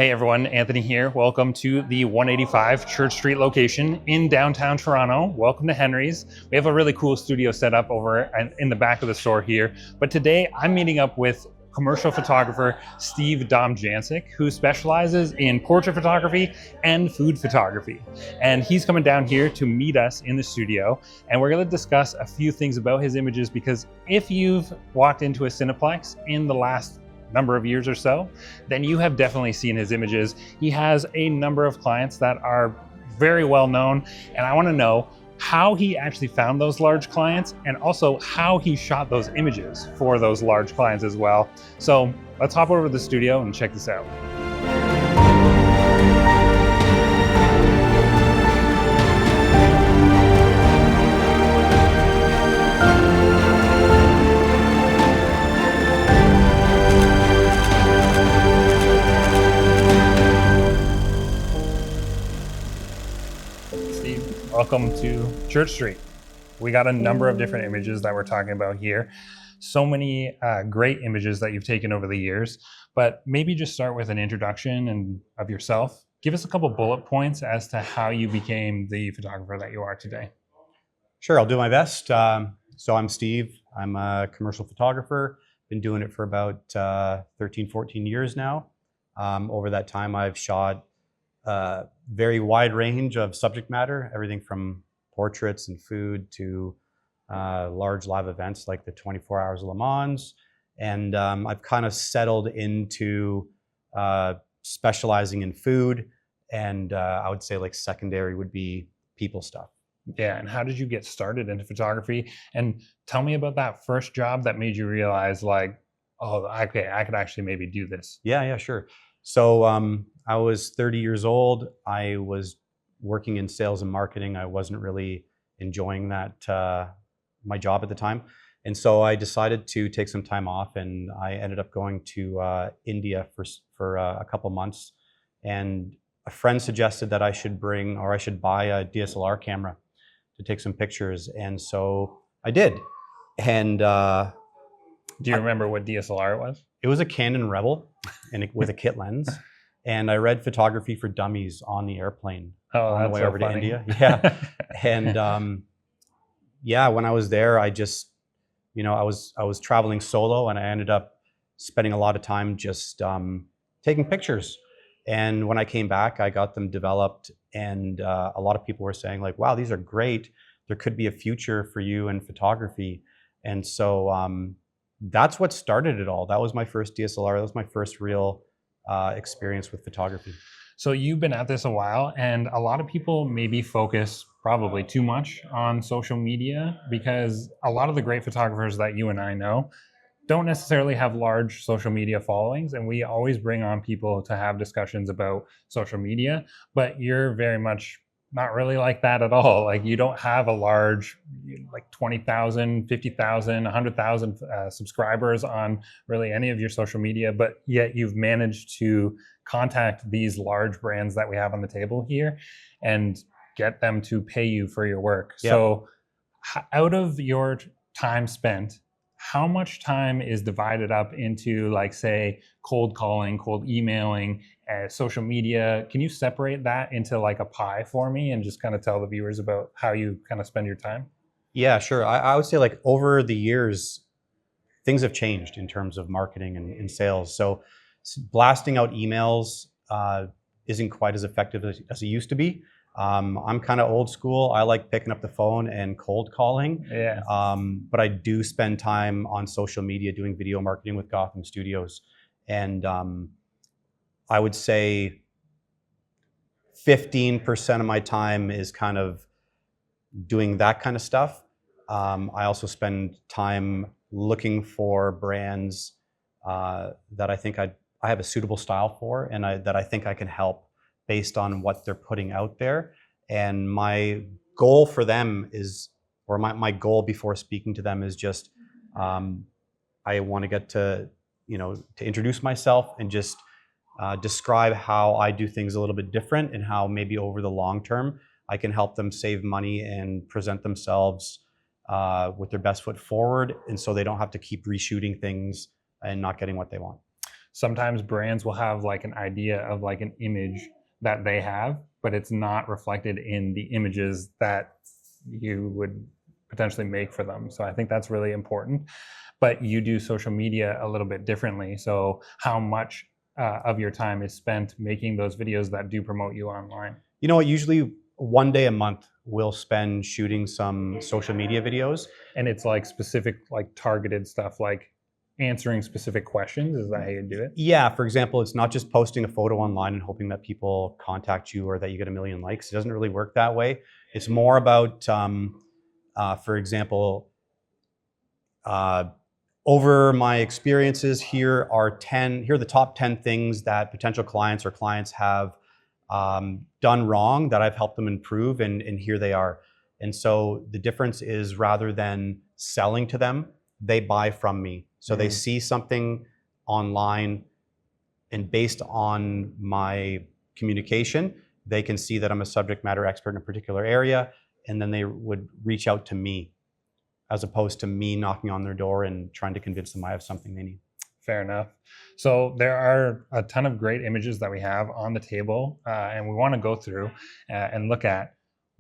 Hey everyone, Anthony here. Welcome to the 185 Church Street location in downtown Toronto. Welcome to Henry's. We have a really cool studio set up over in the back of the store here. But today I'm meeting up with commercial photographer Steve Domjansic, who specializes in portrait photography and food photography. And he's coming down here to meet us in the studio, and we're going to discuss a few things about his images, because if you've walked into a Cineplex in the last number of years or so, then you have definitely seen his images. He has a number of clients that are very well known, and I want to know how he actually found those large clients and also how he shot those images for those large clients as well. So let's hop over to the studio and check this out. Welcome to Church Street. We got a number of different images that we're talking about here. So many great images that you've taken over the years, but maybe just start with an introduction of yourself. Give us a couple bullet points as to how you became the photographer that you are today. Sure, I'll do my best. So I'm Steve. I'm a commercial photographer. Been doing it for about 13, 14 years now. Over that time, I've shot very wide range of subject matter, everything from portraits and food to large live events like the 24 Hours of Le Mans. And I've kind of settled into specializing in food, and I would say like secondary would be people stuff. Yeah, and how did you get started into photography? And tell me about that first job that made you realize like, oh, okay, I could actually maybe do this. Yeah, sure. So I was 30 years old. I was working in sales and marketing. I wasn't really enjoying that, my job at the time. And so I decided to take some time off, and I ended up going to India for a couple months. And a friend suggested that I should buy a DSLR camera to take some pictures. And so I did. And do you remember what DSLR it was? It was a Canon Rebel with a kit lens. And I read Photography for Dummies on the airplane on the way over to India. Yeah. And when I was there, I just, I was traveling solo, and I ended up spending a lot of time just taking pictures. And when I came back, I got them developed, and a lot of people were saying like, wow, these are great. There could be a future for you in photography. And so that's what started it all. That was my first DSLR. That was my first real experience with photography. So you've been at this a while, and a lot of people maybe focus probably too much on social media, because a lot of the great photographers that you and I know don't necessarily have large social media followings, and we always bring on people to have discussions about social media, but you're very much not really like that at all. Like, you don't have a large, like 20,000, 50,000, 100,000 subscribers on really any of your social media, but yet you've managed to contact these large brands that we have on the table here and get them to pay you for your work. Yep. So out of your time spent, how much time is divided up into, like, say, cold calling, cold emailing, social media? Can you separate that into like a pie for me and just kind of tell the viewers about how you kind of spend your time? Yeah, sure. I would say like over the years, things have changed in terms of marketing and sales. So blasting out emails isn't quite as effective as it used to be. I'm kind of old school. I like picking up the phone and cold calling. Yeah. But I do spend time on social media doing video marketing with Gotham Studios. And I would say 15% of my time is kind of doing that kind of stuff. I also spend time looking for brands that I think I have a suitable style for, and that I think I can help based on what they're putting out there. And my goal for them is, or my goal before speaking to them is just, I want to get to introduce myself and just describe how I do things a little bit different, and how maybe over the long term, I can help them save money and present themselves with their best foot forward. And so they don't have to keep reshooting things and not getting what they want. sometimes brands will have like an idea of like an image that they have, but it's not reflected in the images that you would potentially make for them. So I think that's really important. But you do social media a little bit differently. So how much of your time is spent making those videos that do promote you online? You know what? Usually one day a month we'll spend shooting some social media videos. And it's like specific, like targeted stuff, like answering specific questions. Is that how you do it? Yeah, for example, it's not just posting a photo online and hoping that people contact you or that you get a million likes. It doesn't really work that way. It's more about, for example, over my experiences, here are the top 10 things that potential clients or clients have done wrong that I've helped them improve, and here they are. And so the difference is, rather than selling to them, they buy from me. So they see something online, and based on my communication, they can see that I'm a subject matter expert in a particular area, and then they would reach out to me, as opposed to me knocking on their door and trying to convince them I have something they need. Fair enough. So there are a ton of great images that we have on the table, and we want to go through and look at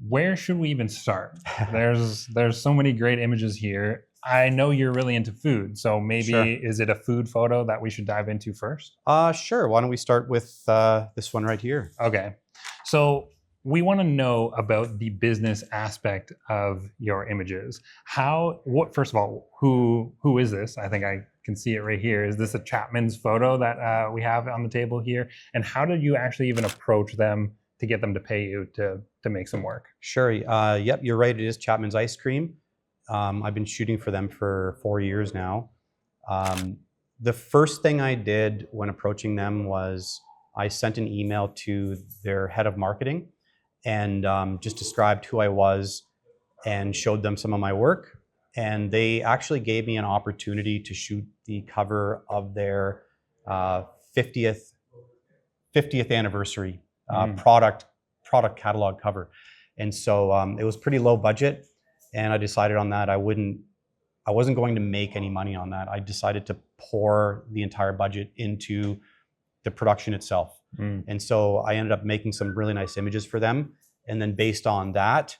where should we even start. There's so many great images here. I know you're really into food, so maybe Sure. Is it a food photo that we should dive into first? Sure. Why don't we start with this one right here? Okay. So we want to know about the business aspect of your images. First of all, who is this? I think I can see it right here. Is this a Chapman's photo that we have on the table here? And how did you actually even approach them to get them to pay you to make some work? Sure. Yep, you're right. It is Chapman's Ice Cream. I've been shooting for them for 4 years now. The first thing I did when approaching them was I sent an email to their head of marketing and just described who I was and showed them some of my work. And they actually gave me an opportunity to shoot the cover of their 50th anniversary product catalog cover. And so it was pretty low budget, and I decided on that I wasn't going to make any money on that. I decided to pour the entire budget into the production itself. And so I ended up making some really nice images for them. And then based on that,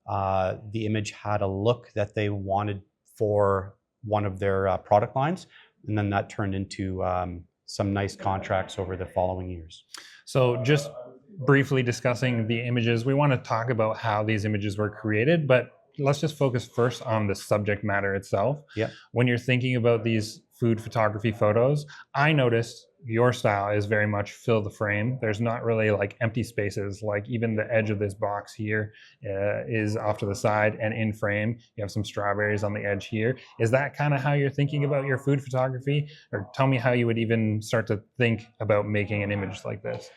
the image had a look that they wanted for one of their product lines. And then that turned into some nice contracts over the following years. So just briefly discussing the images, we want to talk about how these images were created, but let's just focus first on the subject matter itself. Yeah. When you're thinking about these food photography photos, I noticed your style is very much fill the frame. There's not really like empty spaces. Like even the edge of this box here is off to the side and in frame. You have some strawberries on the edge here. Is that kind of how you're thinking about your food photography? Or tell me how you would even start to think about making an image like this.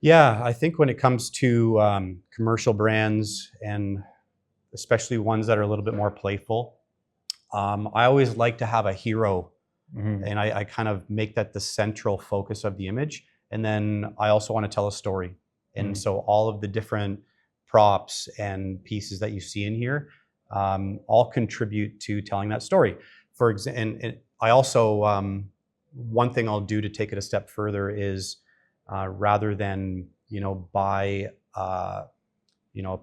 Yeah, I think when it comes to commercial brands, and especially ones that are a little bit more playful, I always like to have a hero. And I kind of make that the central focus of the image. And then I also want to tell a story. And so all of the different props and pieces that you see in here all contribute to telling that story. For example, and I also, one thing I'll do to take it a step further is rather than, buy, a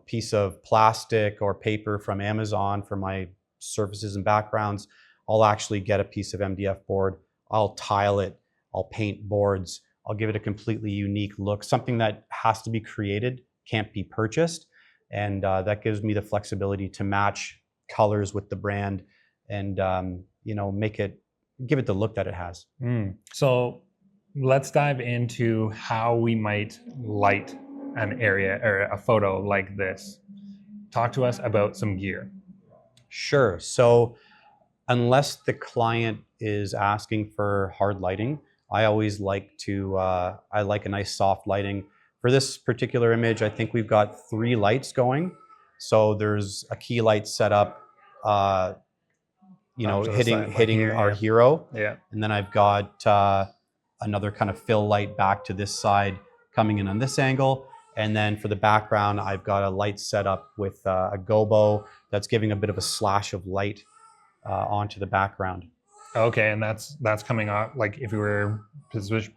piece of plastic or paper from Amazon for my surfaces and backgrounds, I'll actually get a piece of MDF board, I'll tile it, I'll paint boards, I'll give it a completely unique look, something that has to be created, can't be purchased. And that gives me the flexibility to match colors with the brand and, give it the look that it has. So let's dive into how we might light an area or a photo like this. Talk to us about some gear. Sure. So unless the client is asking for hard lighting, I always like to, I like a nice soft lighting. For this particular image, I think we've got 3 lights going. So there's a key light set up, hitting our hero. Yeah. And then I've got another kind of fill light back to this side coming in on this angle. And then for the background, I've got a light set up with a gobo that's giving a bit of a slash of light onto the background. Okay, and that's coming off, like if you were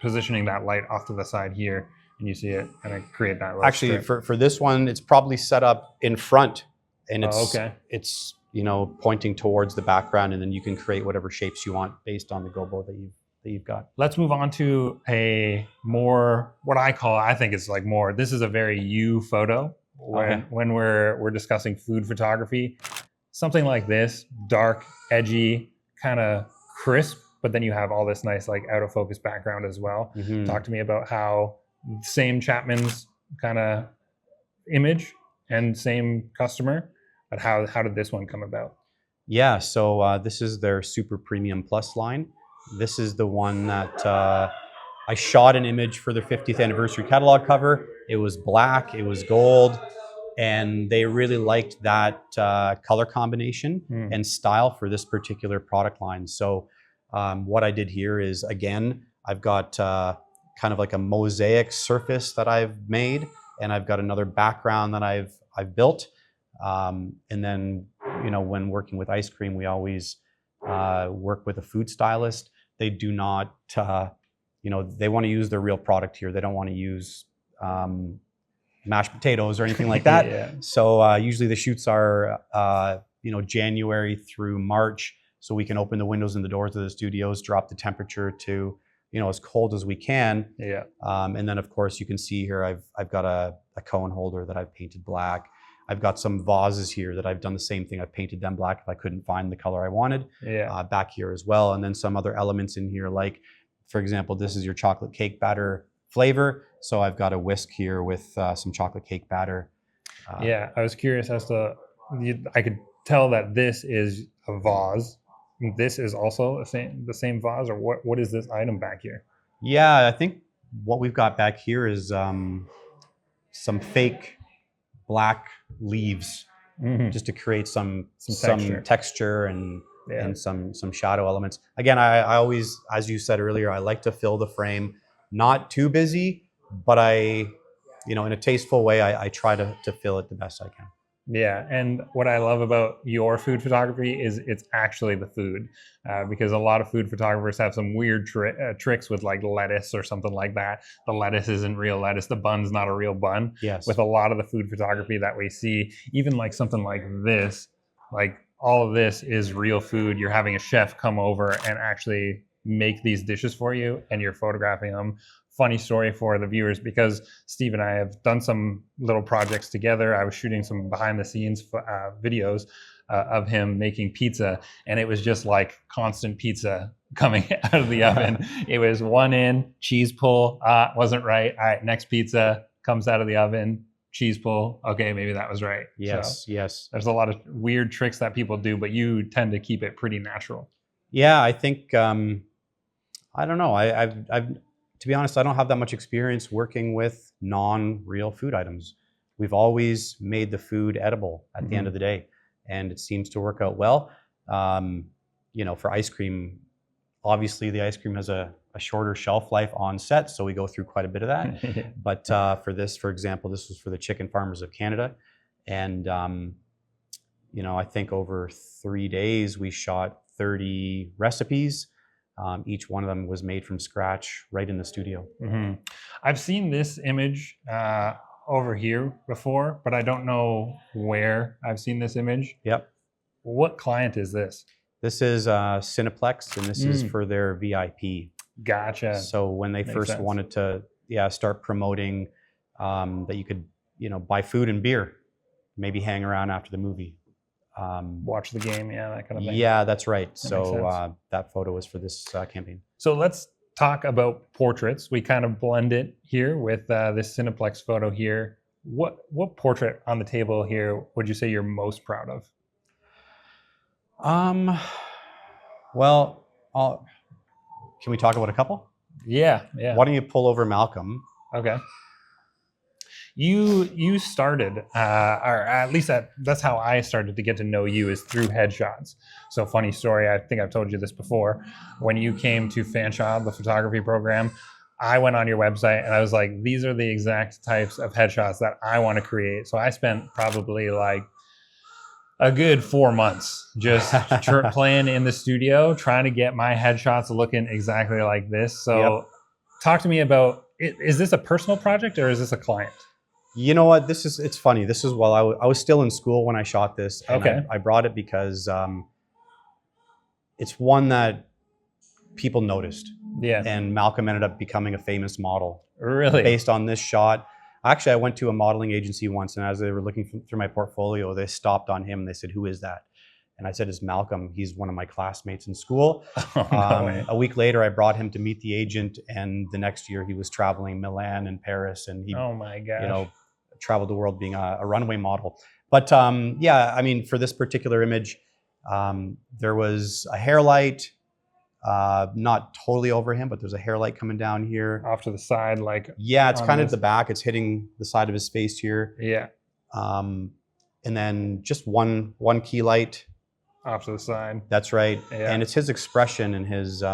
positioning that light off to the side here, and you see it, and it create that little Actually, strip. for this one, it's probably set up in front, and Oh, okay. it's pointing towards the background, and then you can create whatever shapes you want based on the gobo that you've got. Let's move on to a more, what I think is like more, this is a very you photo when we're discussing food photography. Something like this, dark, edgy, kind of crisp, but then you have all this nice like out of focus background as well. Mm-hmm. Talk to me about how same Chapman's kind of image and same customer, but how did this one come about? Yeah, so this is their Super Premium Plus line. This is the one that I shot an image for their 50th anniversary catalog cover. It was black, it was gold, and they really liked that color combination and style for this particular product line. So what I did here is, again, I've got kind of like a mosaic surface that I've made, and I've got another background that I've built. And then, when working with ice cream, we always work with a food stylist. They do not, they want to use their real product here. They don't want to use mashed potatoes or anything like that. Yeah. So usually the shoots are, January through March, so we can open the windows and the doors of the studios, drop the temperature to, as cold as we can. Yeah. And then, of course, you can see here, I've got a cone holder that I've painted black. I've got some vases here that I've done the same thing. I've painted them black if I couldn't find the color I wanted. Yeah. Back here as well. And then some other elements in here, like, for example, this is your chocolate cake batter flavor. So I've got a whisk here with some chocolate cake batter. Yeah, I was curious as to, I could tell that this is a vase. This is also the same vase, or what is this item back here? Yeah, I think what we've got back here is some fake black leaves, just to create some texture and some shadow elements. Again, I always, as you said earlier, I like to fill the frame, not too busy, but in a tasteful way, I try to fill it the best I can. Yeah, and what I love about your food photography is it's actually the food, because a lot of food photographers have some weird tricks with like lettuce or something like that. The lettuce isn't real lettuce. The bun's not a real bun. Yes. With a lot of the food photography that we see, even like something like this, like all of this is real food. You're having a chef come over and actually make these dishes for you, and you're photographing them. Funny story for the viewers, because Steve and I have done some little projects together. I was shooting some behind the scenes videos of him making pizza, and it was just like constant pizza coming out of the oven. It was one in, cheese pull, wasn't right. All right, next pizza comes out of the oven, cheese pull. Okay, maybe that was right. Yes, so yes. There's a lot of weird tricks that people do, but you tend to keep it pretty natural. Yeah, I think, I don't know. I've to be honest, I don't have that much experience working with non-real food items. We've always made the food edible at the end of the day, and it seems to work out well. For ice cream, obviously the ice cream has a shorter shelf life on set, so we go through quite a bit of that. But for this, for example, this was for the Chicken Farmers of Canada, and I think over 3 days we shot 30 recipes. Each one of them was made from scratch right in the studio. I've seen this image over here before, but I don't know where I've seen this image. Yep. What client is this? This is Cineplex, and this is for their VIP. Gotcha. So when they first wanted to start promoting that you could buy food and beer, maybe hang around after the movie. Watch the game, that kind of thing. Yeah, that's right. So that photo was for this campaign. So let's talk about portraits. We kind of blend it here with this Cineplex photo here. What portrait on the table here would you say you're most proud of? Well, can we talk about a couple? Yeah. Why don't you pull over Malcolm? Okay. You started, or at least that's how I started to get to know you, is through headshots. So funny story, I think I've told you this before. When you came to Fanshawe, the photography program, I went on your website and I was like, these are the exact types of headshots that I want to create. So I spent probably like A good 4 months just playing in the studio, trying to get my headshots looking exactly like this. So Yep. talk to me about, is this a personal project or is this a client? You know what? It's funny. This is while I was still in school when I shot this, and Okay. I brought it because it's one that people noticed. Yeah. And Malcolm ended up becoming a famous model Really? based on this shot. Actually, I went to a modeling agency once, and as they were looking through my portfolio, they stopped on him and they said, "Who is that?" And I said, "It's Malcolm. He's one of my classmates in school." Oh, no way. A week later, I brought him to meet the agent, and the next year he was traveling Milan and Paris, and he, Oh my gosh. traveled the world being a runway model. But yeah, I mean, for this particular image, there was a hair light, not totally over him, but there's a hair light coming down here. Off to the side, like. Yeah, it's kind of this. the back. It's hitting the side of his face here. Yeah. And then just one key light. Off to the side. That's right. Yeah. And it's his expression and his,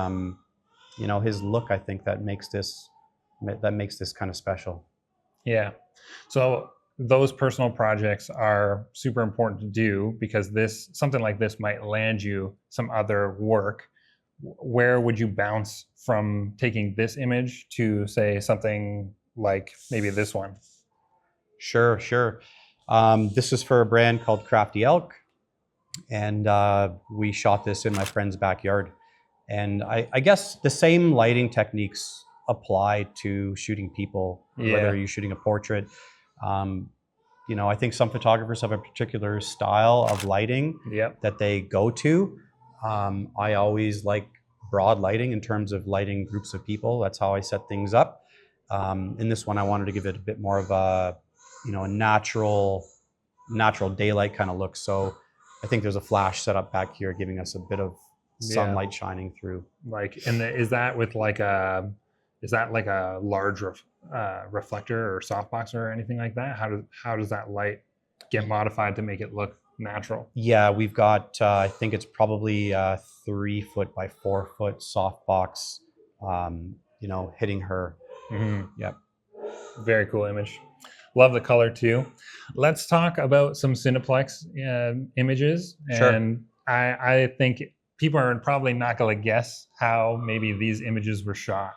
his look, I think, that makes this kind of special. Yeah. So those personal projects are super important to do because something like this might land you some other work. Where would you bounce from taking this image to, say, something like maybe this one? Sure. This is for a brand called Crafty Elk, and we shot this in my friend's backyard. And I guess the same lighting techniques apply to shooting people, whether you're shooting a portrait. I think some photographers have a particular style of lighting that they go to. I always like broad lighting in terms of lighting groups of people. That's how I set things up. In this one, I wanted to give it a bit more of a, a natural daylight kind of look. So I think there's a flash set up back here, giving us a bit of sunlight shining through. Is that like a large reflector or softbox or anything like that? How does that light get modified to make it look natural? Yeah, we've got, I think it's probably a 3 foot by 4 foot softbox, hitting her. Mm-hmm. Yep. Very cool image. Love the color too. Let's talk about some Cineplex images. Sure. And I think people are probably not going to guess how maybe these images were shot.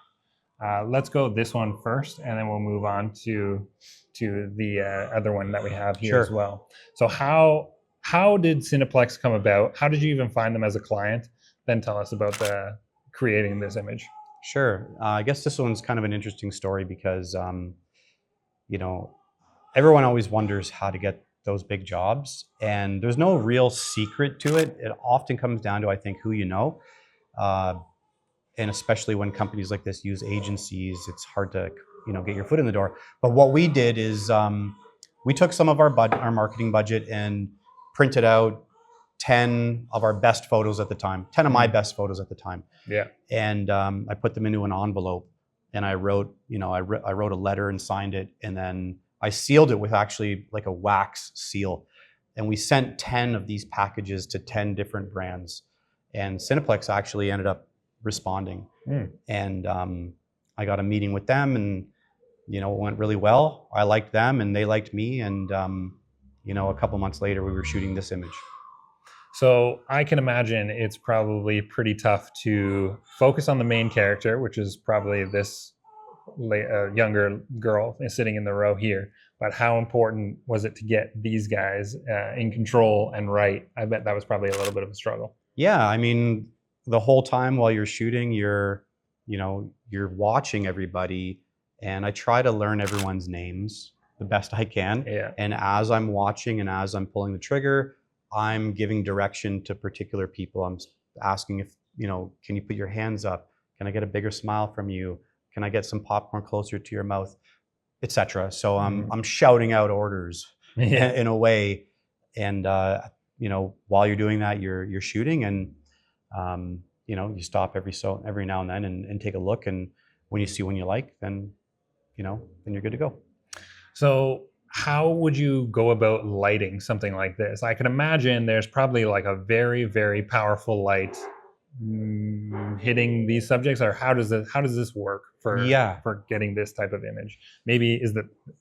Let's go this one first, and then we'll move on to the other one that we have here as well. So how did Cineplex come about? How did you even find them as a client? Then tell us about creating this image. Sure. I guess this one's kind of an interesting story because, everyone always wonders how to get those big jobs, and there's no real secret to it. It often comes down to, I think, who you know. And especially when companies like this use agencies, it's hard to, get your foot in the door. But what we did is we took some of our marketing budget and printed out 10 of our best photos at the time, 10 of my best photos at the time. Yeah. And I put them into an envelope, and I wrote a letter and signed it, and then I sealed it with actually like a wax seal. And we sent 10 of these packages to 10 different brands. And Cineplex actually ended up responding. And I got a meeting with them, and it went really well. I liked them and they liked me, and a couple months later we were shooting this image. So I can imagine it's probably pretty tough to focus on the main character, which is probably this younger girl sitting in the row here. But how important was it to get these guys in control and right? I bet that was probably a little bit of a struggle. Yeah, I mean, the whole time while you're shooting, you're watching everybody, and I try to learn everyone's names the best I can. Yeah. And as I'm watching and as I'm pulling the trigger, I'm giving direction to particular people. I'm asking if, can you put your hands up? Can I get a bigger smile from you? Can I get some popcorn closer to your mouth, etc. So I'm shouting out orders in a way, and while you're doing that, you're shooting, and you stop every now and then and take a look, and when you see one you like, then you're good to go. So how would you go about lighting something like this? I can imagine there's probably like a very, very powerful light hitting these subjects, or how does this work for getting this type of image? Maybe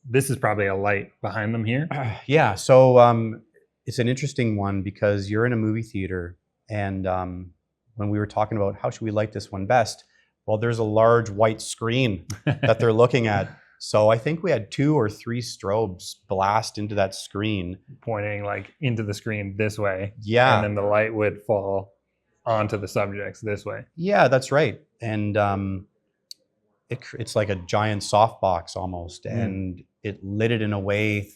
this is probably a light behind them here. Yeah. So it's an interesting one because you're in a movie theater, and when we were talking about how should we light this one best, well, there's a large white screen that they're looking at. So I think we had 2 or 3 strobes blast into that screen, pointing like into the screen this way. Yeah. And then the light would fall onto the subjects this way. Yeah, that's right. And it's like a giant softbox almost, and it lit it in a way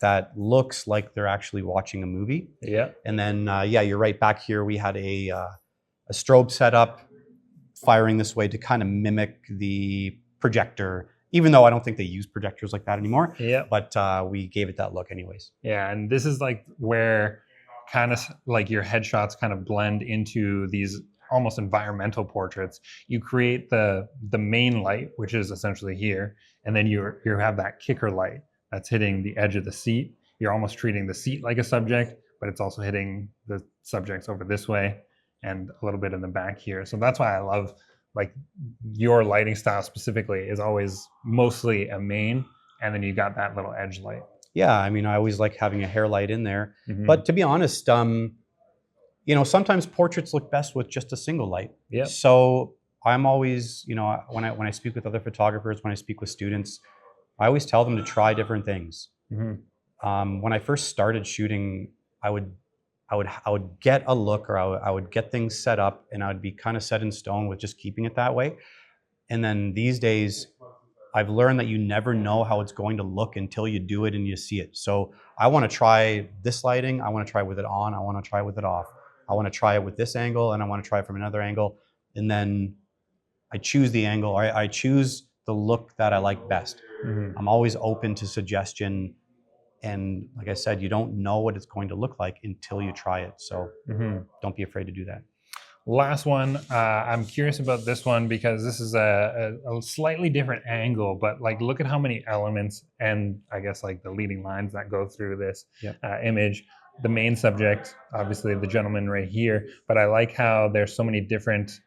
that looks like they're actually watching a movie. Yeah. And then, yeah, you're right. Back here, we had a strobe set up, firing this way to kind of mimic the projector, even though I don't think they use projectors like that anymore. Yeah. But we gave it that look anyways. Yeah, and this is like where kind of like your headshots kind of blend into these almost environmental portraits. You create the main light, which is essentially here, and then you have that kicker light that's hitting the edge of the seat. You're almost treating the seat like a subject, but it's also hitting the subjects over this way and a little bit in the back here. So that's why I love like your lighting style specifically is always mostly a main, and then you got that little edge light. Yeah, I mean, I always like having a hair light in there. Mhm. But to be honest, you know, sometimes portraits look best with just a single light. Yeah. So I'm always, you know, when I speak with other photographers, when I speak with students, I always tell them to try different things. Mhm. When I first started shooting, I would get a look, or I would get things set up, and I would be kind of set in stone with just keeping it that way. And then these days, I've learned that you never know how it's going to look until you do it and you see it. So I want to try this lighting. I want to try with it on. I want to try with it off. I want to try it with this angle, and I want to try it from another angle. And then I choose the angle. I choose the look that I like best. Mhm. I'm always open to suggestion. And like I said, you don't know what it's going to look like until you try it. So Mhm. don't be afraid to do that. Last one. I'm curious about this one because this is a slightly different angle, but like look at how many elements and I guess like the leading lines that go through this Yep. image. The main subject, obviously the gentleman right here, but I like how there's so many different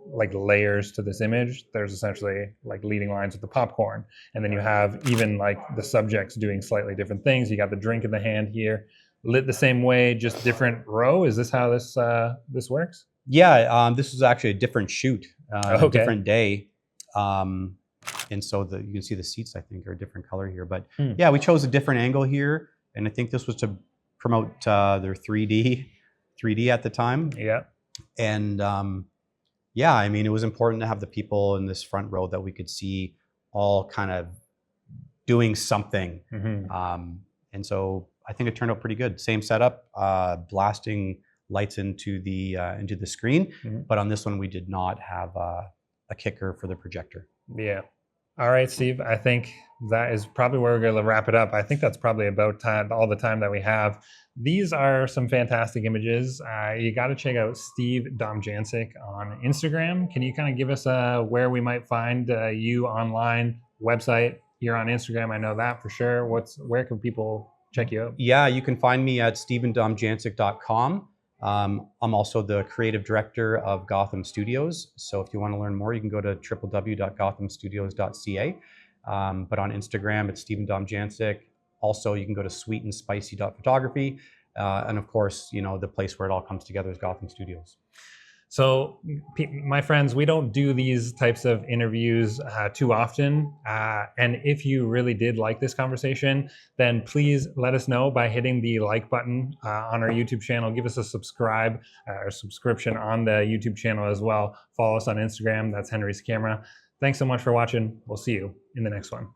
like layers to this image. There's essentially like leading lines with the popcorn, and then you have even like the subjects doing slightly different things. You got the drink in the hand here, lit the same way, just different row. Is this how this works? Yeah, this was actually a different shoot, a Okay. different day. And so you can see the seats, I think, are a different color here. But Hmm. yeah, we chose a different angle here. And I think this was to promote their 3D at the time. Yeah. And yeah, I mean, it was important to have the people in this front row that we could see all kind of doing something. Mhm. And so I think it turned out pretty good. Same setup, blasting lights into the screen, Mhm. but on this one we did not have a kicker for the projector. Yeah. All right, Steve. I think that is probably where we're going to wrap it up. I think that's probably about time, all the time that we have. These are some fantastic images. You got to check out Steve Domjansic on Instagram. Can you kind of give us where we might find you online, website? You're on Instagram. I know that for sure. Where can people check you out? Yeah, you can find me at stevendomjansic.com. I'm also the creative director of Gotham Studios. So if you want to learn more, you can go to www.gothamstudios.ca. But on Instagram, it's Steven Domjansic. Also, you can go to sweetandspicy.photography. And of course, you know, the place where it all comes together is Gotham Studios. So, my friends, we don't do these types of interviews too often. And if you really did like this conversation, then please let us know by hitting the like button on our YouTube channel. Give us a subscribe or subscription on the YouTube channel as well. Follow us on Instagram. That's Henry's Camera. Thanks so much for watching. We'll see you in the next one.